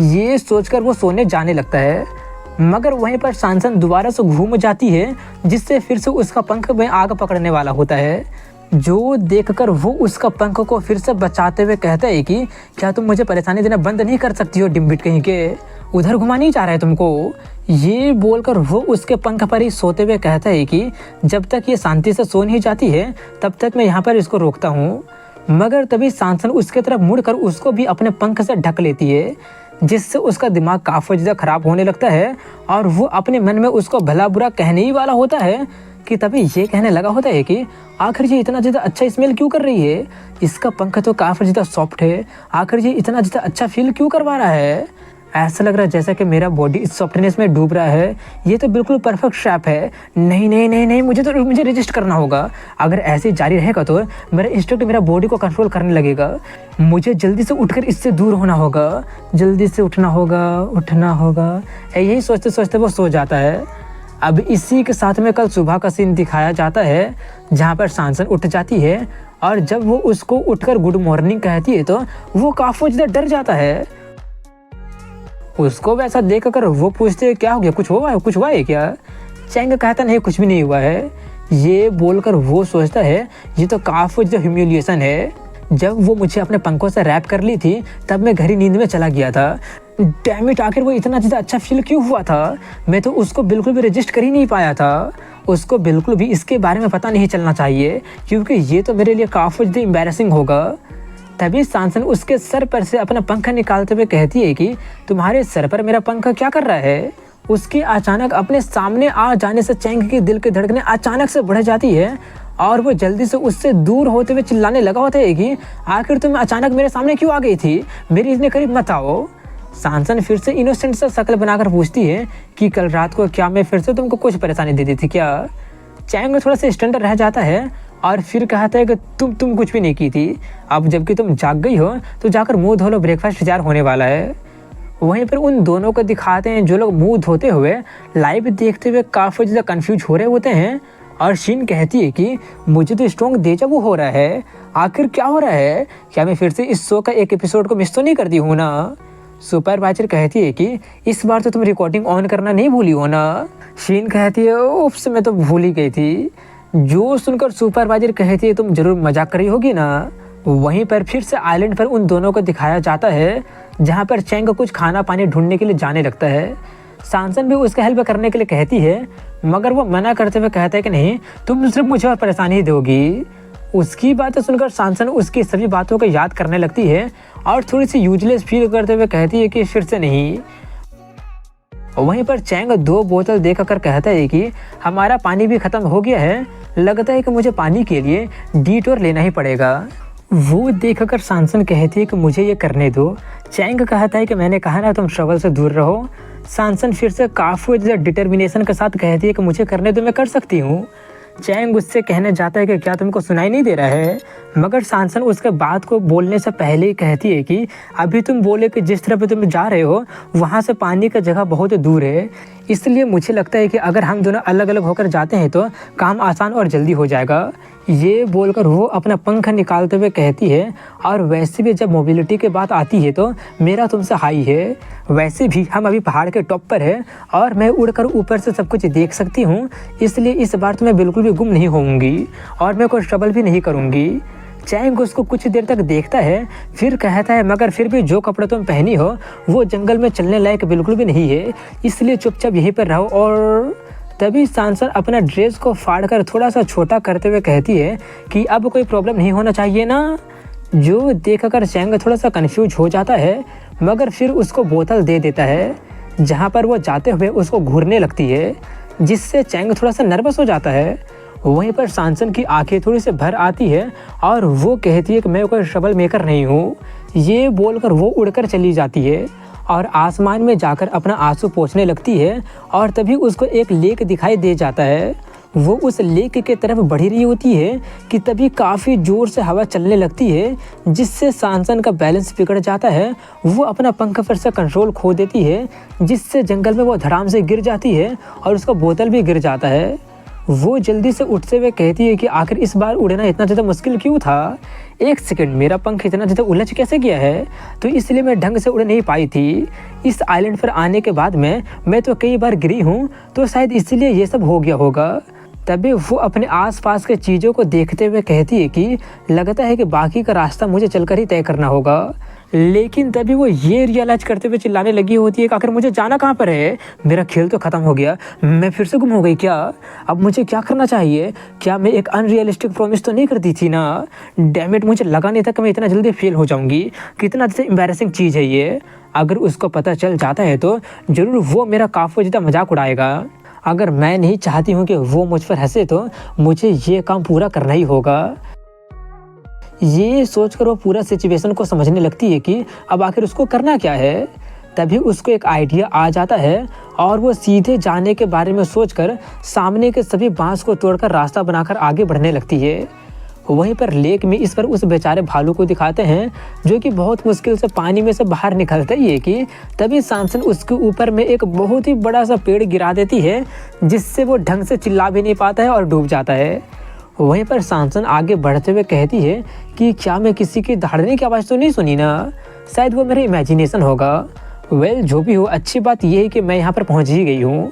ये सोचकर वो सोने जाने लगता है, मगर वहीं पर सांसन दोबारा से घूम जाती है, जिससे फिर से उसका पंख में आग पकड़ने वाला होता है। जो देखकर वो उसका पंख को फिर से बचाते हुए कहता है कि क्या तुम मुझे परेशानी देना बंद नहीं कर सकती हो डिम्बिट कहीं के, उधर घुमा नहीं जा रहा है तुमको। ये बोलकर वो उसके पंख पर ही सोते हुए कहता है कि जब तक ये शांति से सो नहीं जाती है तब तक मैं यहाँ पर इसको रोकता हूँ। मगर तभी सांसन उसके तरफ मुड़कर उसको भी अपने पंख से ढक लेती है, जिससे उसका दिमाग काफ़ी ज़्यादा खराब होने लगता है और वो अपने मन में उसको भला बुरा कहने ही वाला होता है कि तभी ये कहने लगा होता है कि आखिर ये इतना ज़्यादा अच्छा स्मेल क्यों कर रही है, इसका पंख तो काफ़ी ज़्यादा सॉफ्ट है, आखिर ये इतना ज़्यादा अच्छा फील क्यों करवा रहा है। ऐसा लग रहा है जैसा कि मेरा बॉडी इस सॉफ्टनेस में डूब रहा है, ये तो बिल्कुल परफेक्ट शेप है। नहीं नहीं नहीं नहीं, मुझे रजिस्ट करना होगा। अगर ऐसे जारी रहेगा तो मेरा इंस्टिंक्ट मेरा बॉडी को कंट्रोल करने लगेगा। मुझे जल्दी से उठकर इससे दूर होना होगा, जल्दी से उठना होगा। यही सोचते सोचते वो सो जाता है। अब इसी के साथ में कल सुबह का सीन दिखाया जाता है, जहाँ पर सांसन उठ जाती है और जब वो उसको उठकर गुड मॉर्निंग कहती है तो वो काफ़ी ज़्यादा डर जाता है। उसको वैसा देख कर वो पूछते हैं, क्या हो गया, कुछ हुआ है क्या? चैंग कहता नहीं, कुछ भी नहीं हुआ है। ये बोलकर वो सोचता है ये तो काफ़ी ज़्यादा ह्यूमिलिएशन है। जब वो मुझे अपने पंखों से रैप कर ली थी तब मैं गहरी नींद में चला गया था। डैम इट, आखिर वो इतना ज़्यादा अच्छा फील क्यों हुआ था? मैं तो उसको बिल्कुल भी रजिस्ट कर ही नहीं पाया था। उसको बिल्कुल भी इसके बारे में पता नहीं चलना चाहिए, क्योंकि ये तो मेरे लिए काफ़ी ज़्यादा एम्बैरेसिंग होगा। तभी सांसन उसके सर पर से अपना पंखा निकालते हुए कहती है कि तुम्हारे सर पर मेरा पंखा क्या कर रहा है। उसके अचानक अपने सामने आ जाने से चैंग के दिल की धड़कनें अचानक से बढ़ जाती है और वो जल्दी से उससे दूर होते हुए चिल्लाने लगा होता है कि आखिर तुम अचानक मेरे सामने क्यों आ गई थी, मेरे इतने करीब मत आओ। सांसन फिर से इनोसेंट सा शक्ल बनाकर पूछती है कि कल रात को क्या मैं फिर से तुमको कुछ परेशानी दे दी थी क्या। चैंग थोड़ा सा स्टंट रह जाता है और फिर कहता है कि तुम कुछ भी नहीं की थी, अब जबकि तुम जाग गई हो तो जाकर मुंह धो लो, ब्रेकफास्ट तैयार होने वाला है। वहीं पर उन दोनों को दिखाते हैं जो लोग मुंह धोते हुए लाइव देखते हुए काफ़ी ज़्यादा कन्फ्यूज हो रहे होते हैं। और शीन कहती है कि मुझे तो स्ट्रॉन्ग डेजा वू हो रहा है, आखिर क्या हो रहा है, क्या मैं फिर से इस शो का एक एपिसोड को मिस तो नहीं करती हूँ ना। सुपरवाइजर कहती है कि इस बार तो तुम रिकॉर्डिंग ऑन करना नहीं भूली हो ना। शीन कहती है उप्स, मैं तो भूल ही गई थी। जो सुनकर सुपरवाइजर कहती है तुम जरूर मजाक कर रही होगी ना। वहीं पर फिर से आइलैंड पर उन दोनों को दिखाया जाता है जहाँ पर चैंग कुछ खाना पानी ढूंढने के लिए जाने लगता है। सांसन भी उसका हेल्प करने के लिए कहती है, मगर वो मना करते हुए कहता है कि नहीं, तुम सिर्फ मुझे और परेशानी दोगी। उसकी बातें सुनकर सांसन उसकी सभी बातों को याद करने लगती है और थोड़ी सी यूजलेस फील करते हुए कहती है कि फिर से नहीं। वहीं पर चैंग 2 बोतल देकर कहता है कि हमारा पानी भी खत्म हो गया है, लगता है कि मुझे पानी के लिए डिटोर लेना ही पड़ेगा। वो देखकर सांसन कहती है कि मुझे ये करने दो। चैंग कहता है कि मैंने कहा ना तुम ट्रबल से दूर रहो। सांसन फिर से काफ़ी ज़्यादा डिटर्मिनेशन के साथ कहती है कि मुझे करने दो, मैं कर सकती हूँ। चैंग उससे कहने जाता है कि क्या तुमको सुनाई नहीं दे रहा है, मगर सांसन उसके बात को बोलने से पहले ही कहती है कि अभी तुम बोले कि जिस तरफ तुम जा रहे हो वहाँ से पानी का जगह बहुत दूर है, इसलिए मुझे लगता है कि अगर हम दोनों अलग अलग होकर जाते हैं तो काम आसान और जल्दी हो जाएगा। ये बोलकर वो अपना पंख निकालते हुए कहती है, और वैसे भी जब मोबिलिटी की बात आती है तो मेरा तुमसे हाई है, वैसे भी हम अभी पहाड़ के टॉप पर है और मैं उड़कर ऊपर से सब कुछ देख सकती हूँ, इसलिए इस बार तो मैं बिल्कुल भी गुम नहीं होऊंगी और मैं कोई ट्रबल भी नहीं करूँगी। चैंग उसको कुछ देर तक देखता है, फिर कहता है मगर फिर भी जो कपड़े तुम पहनी हो वो जंगल में चलने लायक बिल्कुल भी नहीं है, इसलिए चुपचाप यहीं पर रहो। और तभी सांसन अपना ड्रेस को फाड़कर थोड़ा सा छोटा करते हुए कहती है कि अब कोई प्रॉब्लम नहीं होना चाहिए ना। जो देखकर चैंग थोड़ा सा कंफ्यूज हो जाता है, मगर फिर उसको बोतल दे देता है, जहाँ पर वो जाते हुए उसको घूरने लगती है, जिससे चैंग थोड़ा सा नर्वस हो जाता है। वहीं पर सांसन की आंखें थोड़ी से भर आती है और वो कहती है कि मैं कोई ट्रबल मेकर नहीं हूँ। ये बोलकर वो उड़कर चली जाती है और आसमान में जाकर अपना आंसू पोंछने लगती है। और तभी उसको एक लेक दिखाई दे जाता है। वो उस लेक के तरफ बढ़ी रही होती है कि तभी काफ़ी ज़ोर से हवा चलने लगती है, जिससे सांसन का बैलेंस बिगड़ जाता है। वो अपना पंख पर से कंट्रोल खो देती है, जिससे जंगल में वो धड़ाम से गिर जाती है और उसका बोतल भी गिर जाता है। वो जल्दी से उठते हुए कहती है कि आखिर इस बार उड़ना इतना ज़्यादा मुश्किल क्यों था, एक सेकंड, मेरा पंख इतना ज़्यादा उलझ कैसे गया है, तो इसलिए मैं ढंग से उड़ नहीं पाई थी। इस आइलैंड पर आने के बाद मैं तो कई बार गिरी हूँ, तो शायद इसलिए ये सब हो गया होगा। तभी वो अपने आसपास के चीज़ों को देखते हुए कहती है कि लगता है कि बाकी का रास्ता मुझे चलकर ही तय करना होगा। लेकिन तभी वो ये रियलाइज करते हुए चिल्लाने लगी होती है कि आखिर मुझे जाना कहाँ पर है, मेरा खेल तो ख़त्म हो गया, मैं फिर से गुम हो गई क्या, अब मुझे क्या करना चाहिए, क्या मैं एक अनरियलिस्टिक प्रॉमिस तो नहीं करती थी ना। डैम इट, मुझे लगा नहीं था कि मैं इतना जल्दी फेल हो जाऊँगी, कितना एम्बैरेसिंग चीज़ है ये। अगर उसको पता चल जाता है तो ज़रूर वो मेरा काफ़ी ज़्यादा मजाक उड़ाएगा। अगर मैं नहीं चाहती हूँ कि वो मुझ पर हंसे तो मुझे ये काम पूरा करना ही होगा। ये सोचकर वो पूरा सिचुएशन को समझने लगती है कि अब आखिर उसको करना क्या है। तभी उसको एक आइडिया आ जाता है और वो सीधे जाने के बारे में सोचकर सामने के सभी बांस को तोड़कर रास्ता बनाकर आगे बढ़ने लगती है। वहीं पर लेक में इस पर उस बेचारे भालू को दिखाते हैं, जो कि बहुत मुश्किल से पानी में से बाहर निकलता ही है कि तभी सांसन उसके ऊपर में एक बहुत ही बड़ा सा पेड़ गिरा देती है, जिससे वो ढंग से चिल्ला भी नहीं पाता है और डूब जाता है। वहीं पर सांसन आगे बढ़ते हुए कहती है कि क्या मैं किसी की दहाड़ने की आवाज़ तो नहीं सुनी ना, शायद वो मेरी इमेजिनेशन होगा। वेल, जो भी हो, अच्छी बात यह है कि मैं यहाँ पर पहुँच ही गई हूँ।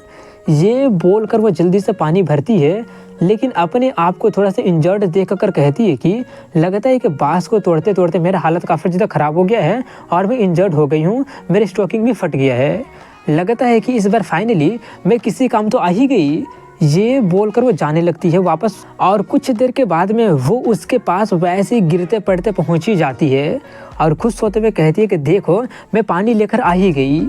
ये बोलकर वो जल्दी से पानी भरती है, लेकिन अपने आप को थोड़ा सा इंजर्ड देखकर कहती है कि लगता है कि बांस को तोड़ते तोड़ते मेरा हालत काफ़ी ज़्यादा ख़राब हो गया है और मैं इंजर्ड हो गई हूँ, मेरी स्टॉकिंग भी फट गया है। लगता है कि इस बार फाइनली मैं किसी काम तो आ ही गई। ये बोलकर वो जाने लगती है वापस, और कुछ देर के बाद में वो उसके पास वैसे ही गिरते पड़ते पहुंच ही जाती है और खुश होते हुए कहती है कि देखो मैं पानी लेकर आ ही गई।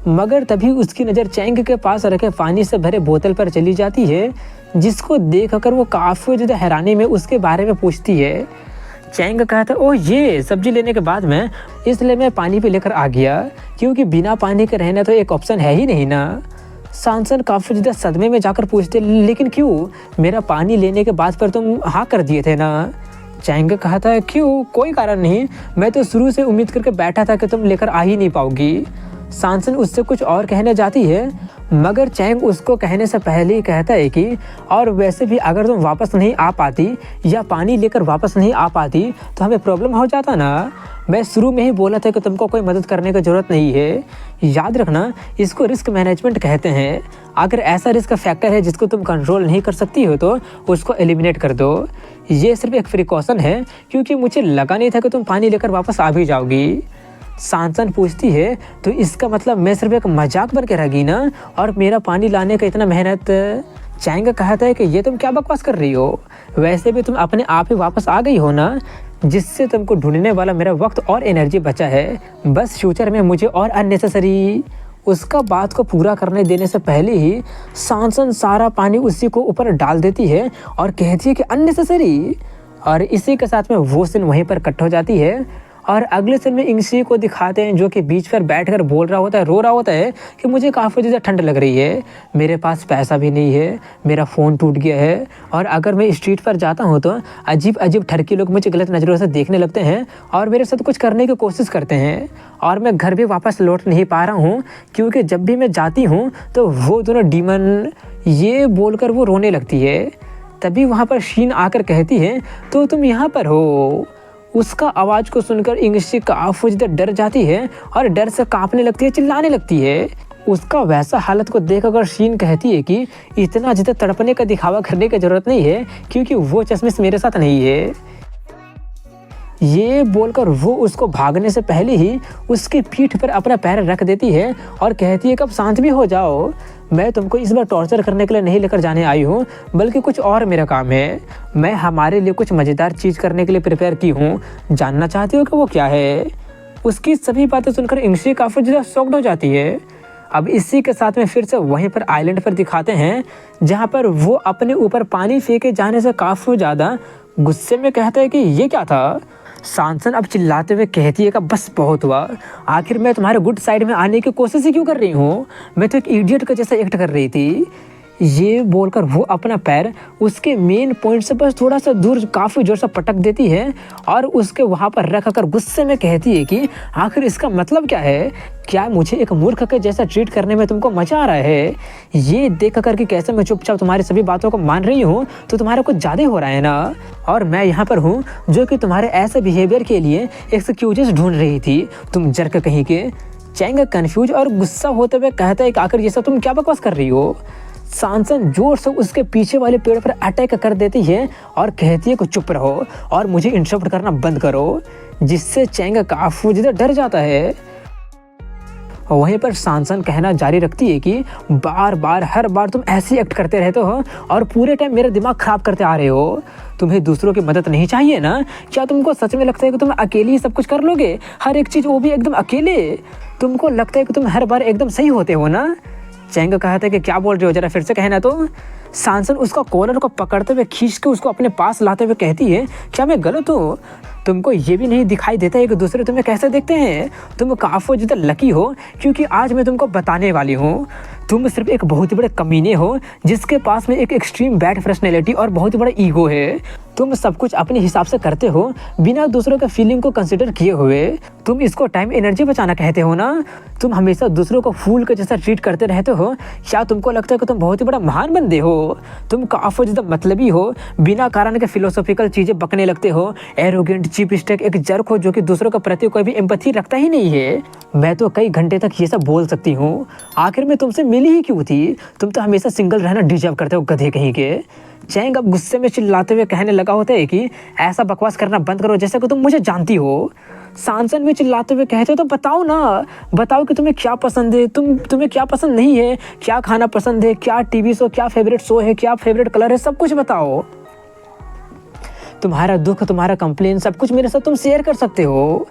मगर तभी उसकी नज़र चैंग के पास रखे पानी से भरे बोतल पर चली जाती है, जिसको देखकर वो काफ़ी ज़्यादा हैरानी में उसके बारे में पूछती है। चैंग कहता है ओह ये सब्जी लेने के बाद में इसलिए मैं पानी पे लेकर आ गया, क्योंकि बिना पानी के रहना तो एक ऑप्शन है ही नहीं ना। सांसन काफ़ी ज़्यादा सदमे में जाकर पूछते लेकिन क्यों, मेरा पानी लेने के बाद पर तुम हाँ कर दिए थे ना। चैंग कहता है क्यों, कोई कारण नहीं, मैं तो शुरू से उम्मीद करके बैठा था कि तुम लेकर आ ही नहीं पाओगी। सांसन उससे कुछ और कहने जाती है, मगर चैंग उसको कहने से पहले ही कहता है कि और वैसे भी अगर तुम वापस नहीं आ पाती या पानी लेकर वापस नहीं आ पाती तो हमें प्रॉब्लम हो जाता ना। मैं शुरू में ही बोला था कि तुमको कोई मदद करने की ज़रूरत नहीं है। याद रखना, इसको रिस्क मैनेजमेंट कहते हैं। अगर ऐसा रिस्क फैक्टर है जिसको तुम कंट्रोल नहीं कर सकती हो तो उसको एलिमिनेट कर दो। ये सिर्फ एक प्रिकॉशन है, क्योंकि मुझे लगा नहीं था कि तुम पानी लेकर वापस आ भी जाओगी। सांसन पूछती है तो इसका मतलब मैं सिर्फ एक मजाक बन के रह गई ना, और मेरा पानी लाने का इतना मेहनत। चैंग कहता है कि ये तुम क्या बकवास कर रही हो, वैसे भी तुम अपने आप ही वापस आ गई हो ना, जिससे तुमको ढूंढने वाला मेरा वक्त और एनर्जी बचा है, बस फ्यूचर में मुझे और अननेसेसरी। उसका बात को पूरा करने देने से पहले ही सांसन सारा पानी उसी को ऊपर डाल देती है और कहती है कि अननेसेसरी, और इसी के साथ में वो सीन वहीं पर कट हो जाती है। और अगले सीन में इंग्सी को दिखाते हैं जो कि बीच पर बैठकर बोल रहा होता है, रो रहा होता है कि मुझे काफ़ी ज़्यादा ठंड लग रही है, मेरे पास पैसा भी नहीं है, मेरा फ़ोन टूट गया है, और अगर मैं स्ट्रीट पर जाता हूँ तो अजीब अजीब ठरकी लोग मुझे गलत नज़रों से देखने लगते हैं और मेरे साथ कुछ करने की कोशिश करते हैं, और मैं घर भी वापस लौट नहीं पा रहा हूँ क्योंकि जब भी मैं जाती हूँ तो वो दोनों डीमन। ये बोलकर वो रोने लगती है। तभी वहाँ पर शीन आकर कहती है तो तुम यहाँ पर हो। उसका आवाज़ को सुनकर इंग्लिश काफ़ी ज़्यादा डर जाती है और डर से कांपने लगती है, चिल्लाने लगती है। उसका वैसा हालत को देखकर शीन कहती है कि इतना ज़्यादा तड़पने का दिखावा करने की ज़रूरत नहीं है, क्योंकि वो चश्मिश मेरे साथ नहीं है। ये बोलकर वो उसको भागने से पहले ही उसकी पीठ पर अपना पैर रख देती है और कहती है कि अब शांत भी हो जाओ, मैं तुमको इस बार टॉर्चर करने के लिए नहीं लेकर जाने आई हूँ, बल्कि कुछ और मेरा काम है। मैं हमारे लिए कुछ मज़ेदार चीज़ करने के लिए प्रिपेयर की हूँ, जानना चाहती हो कि वो क्या है। उसकी सभी बातें सुनकर इंग्सी काफ़ी ज़्यादा शॉक्ड हो जाती है। अब इसी के साथ में फिर से वहीं पर आइलैंड पर दिखाते हैं, जहाँ पर वो अपने ऊपर पानी फेंके जाने से काफ़ी ज़्यादा गुस्से में कहता है कि ये क्या था। सांसन अब चिल्लाते हुए कहती है कि बस बहुत हुआ, आखिर मैं तुम्हारे गुड साइड में आने की कोशिश ही क्यों कर रही हूँ, मैं तो एक इडियट का जैसा एक्ट कर रही थी। ये बोलकर वो अपना पैर उसके मेन पॉइंट से बस थोड़ा सा दूर काफ़ी जोर से पटक देती है और उसके वहाँ पर रख कर गुस्से में कहती है कि आखिर इसका मतलब क्या है, क्या मुझे एक मूर्ख के जैसा ट्रीट करने में तुमको मजा आ रहा है। ये देख कर कि कैसे मैं चुपचाप तुम्हारी सभी बातों को मान रही हूँ तो तुम्हारा कुछ ज़्यादा हो रहा है ना, और मैं यहाँ पर हूँ जो कि तुम्हारे ऐसे बिहेवियर के लिए एक्सक्यूजेस ढूंढ रही थी, तुम जर्क कहीं के। चैंग कंफ्यूज और गुस्सा होते हुए कहता है कि आखिर ये सब तुम क्या बकवास कर रही हो। सांसन जोर से उसके पीछे वाले पेड़ पर अटैक कर देती है और कहती है कि चुप रहो और मुझे इंटरप्ट करना बंद करो, जिससे चैंग काफी ज़्यादा डर जाता है। वहीं पर सांसन कहना जारी रखती है कि बार बार हर बार तुम ऐसे एक्ट करते रहते हो और पूरे टाइम मेरा दिमाग खराब करते आ रहे हो। तुम्हें दूसरों की मदद नहीं चाहिए ना, क्या तुमको सच में लगता है कि तुम अकेले ही सब कुछ कर लोगे, हर एक चीज़ वो भी एकदम अकेले। तुमको लगता है कि तुम हर बार एकदम सही होते हो ना। चैंग कहता है कि क्या बोल रहे हो, जरा फिर से कहना तो। सांसन उसका कॉलर को पकड़ते हुए खींच के उसको अपने पास लाते हुए कहती है क्या मैं गलत हूँ, तुमको ये भी नहीं दिखाई देता है कि दूसरे तुम्हें कैसे देखते हैं। तुम काफ़ी ज़्यादा लकी हो क्योंकि आज मैं तुमको बताने वाली हूँ। तुम सिर्फ एक बहुत ही बड़े कमीने हो जिसके पास में एक एक्सट्रीम बैड पर्सनैलिटी और बहुत ही बड़ा ईगो है। तुम सब कुछ अपने हिसाब से करते हो बिना दूसरों के फीलिंग को कंसिडर किए हुए। तुम इसको टाइम एनर्जी बचाना कहते हो ना। तुम हमेशा दूसरों को फूल के जैसा ट्रीट करते रहते हो। क्या तुमको लगता है कि तुम बहुत ही बड़ा महान बंदे हो। तुम काफ़ी ज़्यादा मतलबी हो, बिना कारण के फिलोसॉफिकल चीज़ें बकने लगते हो, एरोगेंट चीप स्टेक एक जर्क हो जो कि दूसरों के प्रति कोई भी एम्पैथी रखता ही नहीं है। मैं तो कई घंटे तक ये सब बोल सकती हूँ, आखिर मैं तुमसे मिली ही क्यों थी। तुम तो हमेशा सिंगल रहना डिजर्व करते हो, गधे कहीं के। चैंग अब गुस्से में चिल्लाते हुए कहने लगा होता है कि ऐसा बकवास करना बंद करो जैसे कि तुम मुझे जानती हो। सांसन भी चिल्लाते हुए कहते तो बताओ ना, बताओ कि तुम्हें क्या पसंद है, तुम्हें क्या पसंद नहीं है, क्या खाना पसंद है, क्या टीवी शो, क्या फेवरेट शो है, क्या फेवरेट कलर है, सब कुछ बताओ। तुम्हारा दुख, तुम्हारा कंप्लेन, सब कुछ मेरे साथ तुम शेयर कर सकते हो।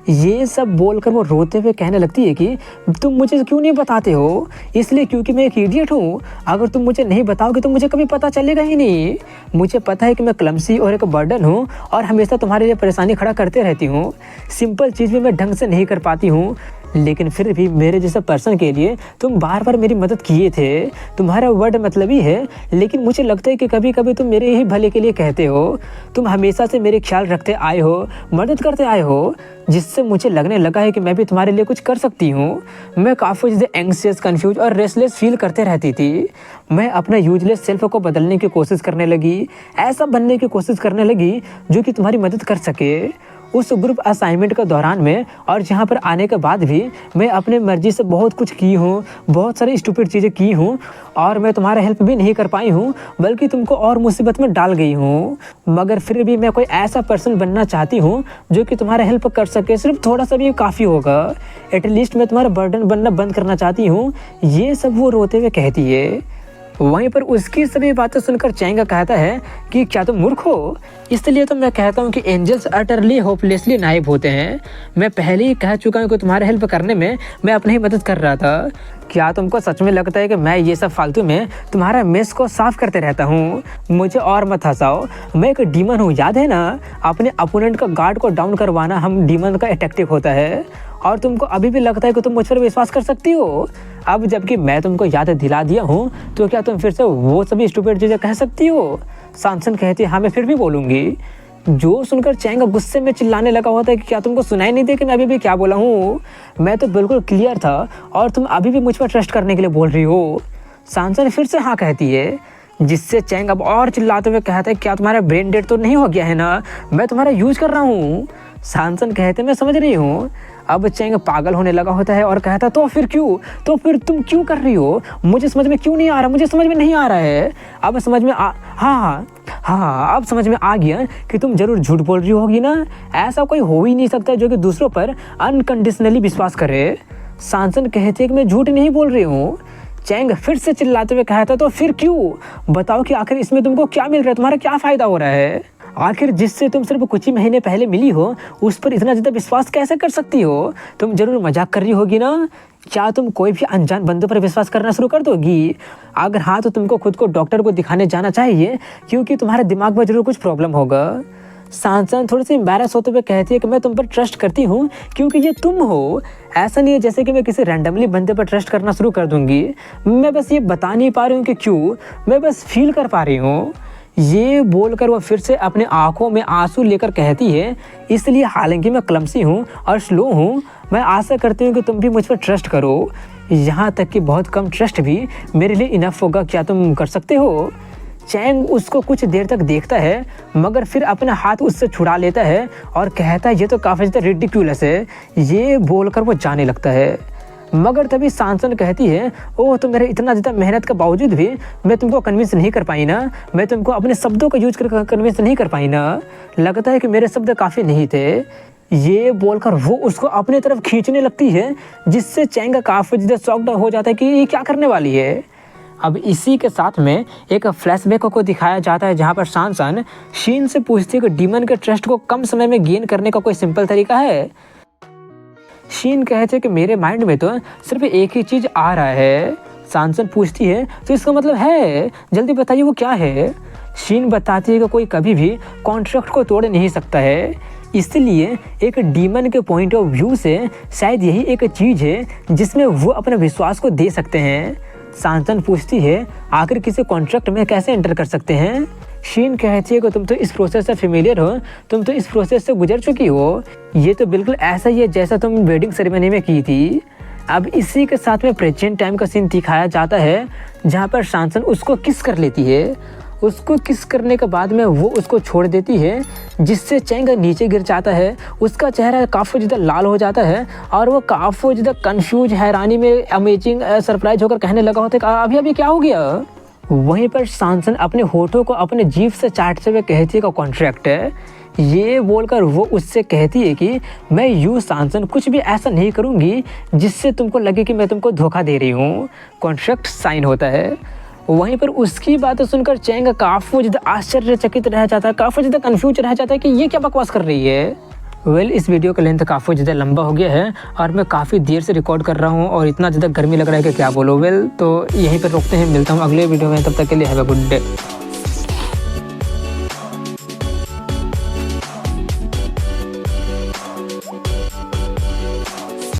ये सब बोलकर वो रोते हुए कहने लगती है कि तुम मुझे क्यों नहीं बताते हो? इसलिए क्योंकि मैं एक इडियट हूँ। अगर तुम मुझे नहीं बताओगे तो मुझे कभी पता चलेगा ही नहीं। मुझे पता है कि मैं क्लमसी और एक बर्डन हूँ और हमेशा तुम्हारे लिए परेशानी खड़ा करते रहती हूँ। सिंपल चीज़ भी मैं ढंग से नहीं कर पाती हूँ, लेकिन फिर भी मेरे जैसे पर्सन के लिए तुम बार बार मेरी मदद किए थे। तुम्हारा वर्ड मतलब ही है, लेकिन मुझे लगता है कि कभी कभी तुम मेरे ही भले के लिए कहते हो। तुम हमेशा से मेरे ख्याल रखते आए हो, मदद करते आए हो, जिससे मुझे लगने लगा है कि मैं भी तुम्हारे लिए कुछ कर सकती हूँ। मैं काफ़ी ज़्यादा एंग्शियस, कंफ्यूज और रेस्टलेस फील करते रहती थी। मैं अपना यूजलेस सेल्फ को बदलने की कोशिश करने लगी, ऐसा बनने की कोशिश करने लगी जो कि तुम्हारी मदद कर सके। उस ग्रुप असाइनमेंट के दौरान में और यहाँ पर आने के बाद भी मैं अपने मर्जी से बहुत कुछ की हूँ, बहुत सारी स्टूपिड चीज़ें की हूँ और मैं तुम्हारा हेल्प भी नहीं कर पाई हूँ, बल्कि तुमको और मुसीबत में डाल गई हूँ। मगर फिर भी मैं कोई ऐसा पर्सन बनना चाहती हूँ जो कि तुम्हारा हेल्प कर सके। सिर्फ थोड़ा सा भी काफ़ी होगा। एटलीस्ट मैं तुम्हारा बर्डन बनना बंद करना चाहती हूँ। ये सब वो रोते हुए कहती है। वहीं पर उसकी सभी बातें सुनकर चैंग कहता है कि क्या तुम मूर्ख हो? इसलिए तो मैं कहता हूँ कि एंजल्स अटरली होपलेसली नाइव होते हैं। मैं पहले ही कह चुका हूँ कि तुम्हारे हेल्प करने में मैं अपनी ही मदद कर रहा था। क्या तुमको सच में लगता है कि मैं ये सब फालतू में तुम्हारा मेस को साफ करते रहता हूँ? मुझे और मत हंसाओ, मैं एक डीमन हूँ, याद है ना? अपने अपोनेंट का गार्ड को डाउन करवाना हम डीमन का टैक्टिक होता है। और तुमको अभी भी लगता है कि तुम मुझ पर विश्वास कर सकती हो? अब जबकि मैं तुमको याद दिला दिया हूँ तो क्या तुम फिर से वो सभी स्टूपिड चीज़ें कह सकती हो? सांसन कहती है हाँ मैं फिर भी बोलूँगी। जो सुनकर चैंग गुस्से में चिल्लाने लगा होता है कि क्या तुमको सुनाई नहीं दे कि मैं अभी भी क्या बोला हूँ? मैं तो बिल्कुल क्लियर था और तुम अभी भी मुझ पर ट्रस्ट करने के लिए बोल रही हो। सांसन फिर से हाँ कहती है, जिससे चैंग अब और चिल्लाते हुए कहता है क्या तुम्हारा ब्रेन डेड तो नहीं हो गया है ना? मैं तुम्हारा यूज कर रहा हूँ। सांसन कहते मैं समझ रही हूँ। अब चैंग पागल होने लगा होता है और कहता तो फिर क्यों? तो फिर तुम क्यों कर रही हो? मुझे समझ में क्यों नहीं आ रहा? मुझे समझ में नहीं आ रहा है। अब समझ में हाँ अब समझ में आ गया कि तुम जरूर झूठ बोल रही होगी ना। ऐसा कोई हो ही नहीं सकता जो कि दूसरों पर अनकंडीशनली विश्वास करे। सांसन कहते कि मैं झूठ नहीं बोल रही हूँ। चैंग फिर से चिल्लाते हुए कहता तो फिर क्यों? बताओ कि आखिर इसमें तुमको क्या मिल रहा है, तुम्हारा क्या फ़ायदा हो रहा है? आखिर जिससे तुम सिर्फ कुछ ही महीने पहले मिली हो उस पर इतना ज़्यादा विश्वास कैसे कर सकती हो? तुम जरूर मजाक कर रही होगी ना। क्या तुम कोई भी अनजान बंदे पर विश्वास करना शुरू कर दोगी? अगर हाँ तो तुमको खुद को डॉक्टर को दिखाने जाना चाहिए, क्योंकि तुम्हारे दिमाग में जरूर कुछ प्रॉब्लम होगा। सांसन थोड़ी सी एम्बैरस होते हुए कहती है कि मैं तुम पर ट्रस्ट करती हूँ क्योंकि ये तुम हो। ऐसा नहीं है जैसे कि मैं किसी रैंडमली बंदे पर ट्रस्ट करना शुरू कर दूंगी। मैं बस ये बता नहीं पा रही हूँ कि क्यों, मैं बस फील कर पा रही हूँ। ये बोलकर वो फिर से अपने आंखों में आंसू लेकर कहती है, इसलिए हालांकि मैं क्लमसी हूँ और स्लो हूँ, मैं आशा करती हूँ कि तुम भी मुझ पर ट्रस्ट करो। यहाँ तक कि बहुत कम ट्रस्ट भी मेरे लिए इनफ होगा। क्या तुम कर सकते हो? चैंग उसको कुछ देर तक देखता है, मगर फिर अपना हाथ उससे छुड़ा लेता है और कहता है ये तो काफ़ी ज़्यादा रिडिक्यूलस है। ये बोलकर वो जाने लगता है। मगर तभी सांसन कहती है, ओह तो मेरे इतना ज़्यादा मेहनत के बावजूद भी मैं तुमको कन्विंस नहीं कर पाई ना। मैं तुमको अपने शब्दों का यूज कर कन्विंस नहीं कर पाई ना। लगता है कि मेरे शब्द काफ़ी नहीं थे। ये बोलकर वो उसको अपने तरफ खींचने लगती है, जिससे चैंग काफ़ी ज़्यादा शॉक्ड हो जाता है कि ये क्या करने वाली है। अब इसी के साथ में एक फ्लैशबैक को दिखाया जाता है, जहाँ पर सांसन शीन से पूछती है कि डीमन के ट्रस्ट को कम समय में गेन करने का कोई सिंपल तरीका है। शीन कहते हैं कि मेरे माइंड में तो सिर्फ एक ही चीज़ आ रहा है। सांसन पूछती है तो इसका मतलब है, जल्दी बताइए वो क्या है। शीन बताती है कि कोई कभी भी कॉन्ट्रैक्ट को तोड़ नहीं सकता है, इसलिए एक डीमन के पॉइंट ऑफ व्यू से शायद यही एक चीज़ है जिसमें वो अपने विश्वास को दे सकते हैं। सांसन पूछती है आखिर किसी कॉन्ट्रैक्ट में कैसे एंटर कर सकते हैं। शीन कहती है कि तुम तो इस प्रोसेस से फेमिलियर हो, तुम तो इस प्रोसेस से गुजर चुकी हो। ये तो बिल्कुल ऐसा ही है जैसा तुम वेडिंग सेरेमनी में की थी। अब इसी के साथ में प्रेजेंट टाइम का सीन दिखाया जाता है, जहाँ पर सांसन उसको किस कर लेती है। उसको किस करने के बाद में वो उसको छोड़ देती है, जिससे चैंग नीचे गिर जाता है। उसका चेहरा काफ़ी ज़्यादा लाल हो जाता है और वो काफ़ी ज़्यादा कंफ्यूज, हैरानी में, अमेजिंग, सरप्राइज होकर कहने लगा होता है कि अभी अभी क्या हो गया। वहीं पर सांसन अपने होठों को अपने जीभ से चाटते हुए कहती है का कॉन्ट्रैक्ट है। ये बोलकर वो उससे कहती है कि मैं यूँ सांसन कुछ भी ऐसा नहीं करूँगी जिससे तुमको लगे कि मैं तुमको धोखा दे रही हूँ। कॉन्ट्रैक्ट साइन होता है। वहीं पर उसकी बातें सुनकर चैंग काफ़ी ज़्यादा आश्चर्यचकित रह जाता है, काफ़ी ज़्यादा कन्फ्यूज रह जाता है कि ये क्या बकवास कर रही है। इस वीडियो का लेंथ काफ़ी ज़्यादा लंबा हो गया है और मैं काफ़ी देर से रिकॉर्ड कर रहा हूँ और इतना ज़्यादा गर्मी लग रहा है कि क्या बोलो। तो यहीं पर रोकते हैं, मिलता हूँ अगले वीडियो में, तब तक के लिए हैव अ गुड डे।